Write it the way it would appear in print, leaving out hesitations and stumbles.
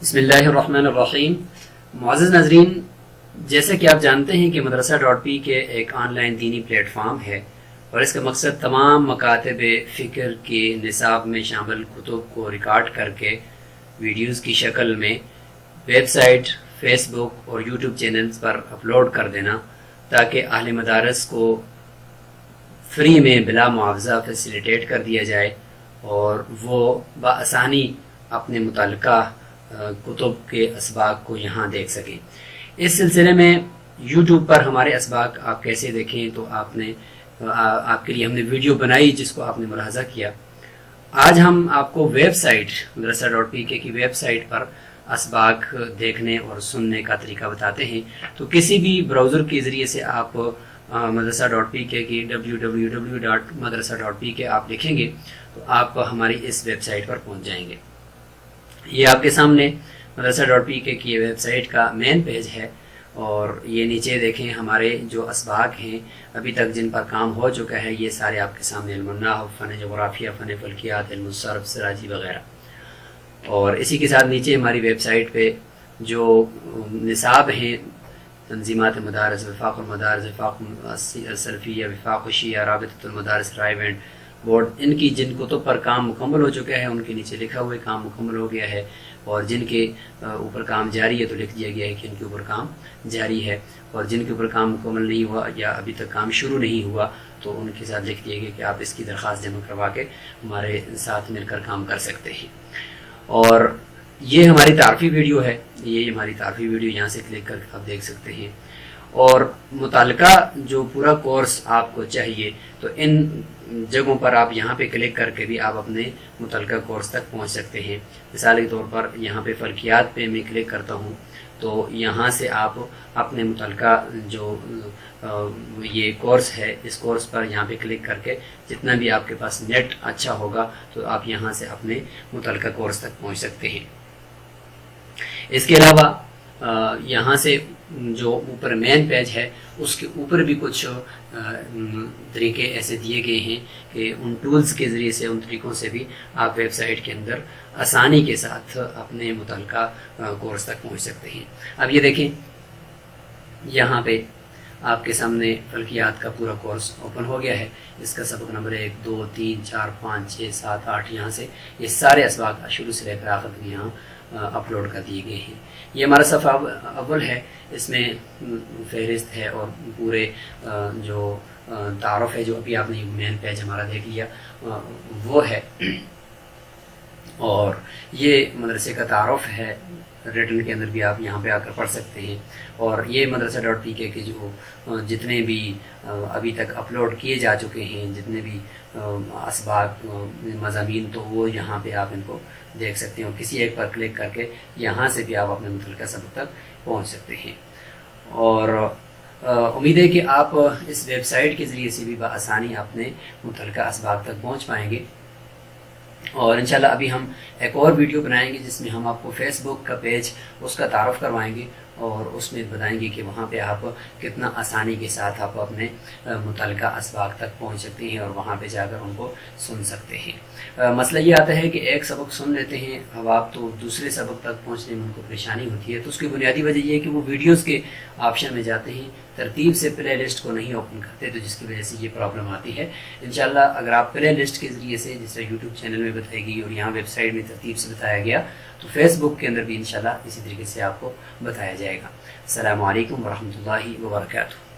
بسم اللہ الرحمن الرحیم۔ معزز ناظرین، جیسا کہ آپ جانتے ہیں کہ مدرسہ .p کے ایک آن لائن دینی پلیٹ فارم ہے اور اس کا مقصد تمام مکاتب فکر کے نصاب میں شامل کتب کو ریکارڈ کر کے ویڈیوز کی شکل میں ویب سائٹ، فیس بک اور یوٹیوب چینلز پر اپلوڈ کر دینا، تاکہ اہل مدارس کو فری میں بلا معاوضہ فیسیلیٹیٹ کر دیا جائے اور وہ بآسانی اپنے متعلقہ کتب کے اسباق کو یہاں دیکھ سکیں۔ اس سلسلے میں یوٹیوب پر ہمارے اسباق آپ کیسے دیکھیں، تو آپ کے لیے ہم نے ویڈیو بنائی جس کو آپ نے ملاحظہ کیا۔ آج ہم آپ کو ویب سائٹ مدرسہ .p کی ویب سائٹ پر اسباق دیکھنے اور سننے کا طریقہ بتاتے ہیں۔ تو کسی بھی براؤزر کے ذریعے سے آپ مدرسہ .p کی www.madrasa.p آپ لکھیں گے تو آپ ہماری اس ویب سائٹ پر پہنچ جائیں گے۔ یہ آپ کے سامنے مدرسہ .p کی ویب سائٹ کا مین پیج ہے، اور یہ نیچے دیکھیں ہمارے جو اسباق ہیں ابھی تک جن پر کام ہو چکا ہے، یہ سارے آپ کے سامنے علم النحو، فن جغرافیہ، فن فلکیات، علم الصرف، سراجی وغیرہ۔ اور اسی کے ساتھ نیچے ہماری ویب سائٹ پہ جو نصاب ہیں، تنظیمات مدارس، وفاق المدارس، وفاق السلفیہ، وفاق الشیعہ، رابطۃ المدارس رائے بینڈ بورڈ، ان کی جن کتب پر کام مکمل ہو چکا ہے ان کے نیچے لکھا ہوا ہے کام مکمل ہو گیا ہے، اور جن کے اوپر کام جاری ہے تو لکھ دیا گیا ہے کہ ان کے اوپر کام جاری ہے، اور جن کے اوپر کام مکمل نہیں ہوا یا ابھی تک کام شروع نہیں ہوا تو ان کے ساتھ لکھ دیا گیا کہ آپ اس کی درخواست جمع کروا کے ہمارے ساتھ مل کر کام کر سکتے ہیں۔ اور یہ ہماری تعارفی ویڈیو ہے، یہ ہماری تعارفی ویڈیو یہاں سے کلک کر کے آپ دیکھ سکتے ہیں۔ اور متعلقہ جو پورا کورس آپ کو چاہیے تو ان جگہوں پر آپ یہاں پہ کلک کر کے بھی آپ اپنے متعلقہ کورس تک پہنچ سکتے ہیں۔ مثال کے طور پر یہاں پہ فلکیات پہ میں کلک کرتا ہوں تو یہاں سے آپ اپنے متعلقہ جو یہ کورس ہے اس کورس پر یہاں پہ کلک کر کے جتنا بھی آپ کے پاس نیٹ اچھا ہوگا تو آپ یہاں سے اپنے متعلقہ کورس تک پہنچ سکتے ہیں۔ اس کے علاوہ یہاں سے جو اوپر مین پیج ہے اس کے اوپر بھی کچھ طریقے ایسے دیے گئے ہیں کہ ان ٹولز کے ذریعے سے، ان طریقوں سے بھی آپ ویب سائٹ کے اندر آسانی کے ساتھ اپنے متعلقہ کورس تک پہنچ سکتے ہیں۔ اب یہ دیکھیں یہاں پہ آپ کے سامنے فلکیات کا پورا کورس اوپن ہو گیا ہے۔ اس کا سبق نمبر 1، 2، 3، 4، 5، 6، 7، 8 یہاں سے یہ سارے اسباق شروع سے لے کر آخر تک یہاں اپلوڈ کر دیے گئے ہیں۔ یہ ہمارا صفحہ اول ہے، اس میں فہرست ہے اور پورے جو تعارف ہے جو ابھی آپ نے مین پیج ہمارا دیکھ لیا وہ ہے، اور یہ مدرسے کا تعارف ہے، ریٹن کے اندر بھی آپ یہاں پہ آ کر پڑھ سکتے ہیں۔ اور یہ مدرسہ .p کے جو جتنے بھی ابھی تک اپلوڈ کیے جا چکے ہیں، جتنے بھی اسباق مضامین، تو وہ یہاں پہ آپ ان کو دیکھ سکتے ہیں، اور کسی ایک پر کلک کر کے یہاں سے بھی آپ اپنے متعلقہ سبق تک پہنچ سکتے ہیں۔ اور امید ہے کہ آپ اس ویب سائٹ کے ذریعے سے بھی بآسانی اپنے متعلقہ اسباق تک پہنچ پائیں گے۔ اور انشاءاللہ ابھی ہم ایک اور ویڈیو بنائیں گے جس میں ہم آپ کو فیس بک کا پیج اس کا تعارف کروائیں گے، اور اس میں بتائیں گے کہ وہاں پہ آپ کتنا آسانی کے ساتھ آپ اپنے متعلقہ اسباق تک پہنچ سکتے ہیں اور وہاں پہ جا کر ان کو سن سکتے ہیں۔ مسئلہ یہ آتا ہے کہ ایک سبق سن لیتے ہیں اب آپ، تو دوسرے سبق تک پہنچنے میں ان کو پریشانی ہوتی ہے، تو اس کی بنیادی وجہ یہ ہے کہ وہ ویڈیوز کے آپشن میں جاتے ہیں، ترتیب سے پلے لسٹ کو نہیں اوپن کرتے، تو جس کی وجہ سے یہ پرابلم آتی ہے۔ انشاءاللہ اگر آپ پلے لسٹ کے ذریعے سے، جس طرح یوٹیوب چینل میں بتائی گئی اور یہاں ویب سائٹ میں ترتیب سے بتایا گیا، تو فیس بک کے اندر بھی انشاءاللہ اسی طریقے سے آپ کو بتایا جائے گا۔ السلام علیکم ورحمۃ اللہ وبرکاتہ۔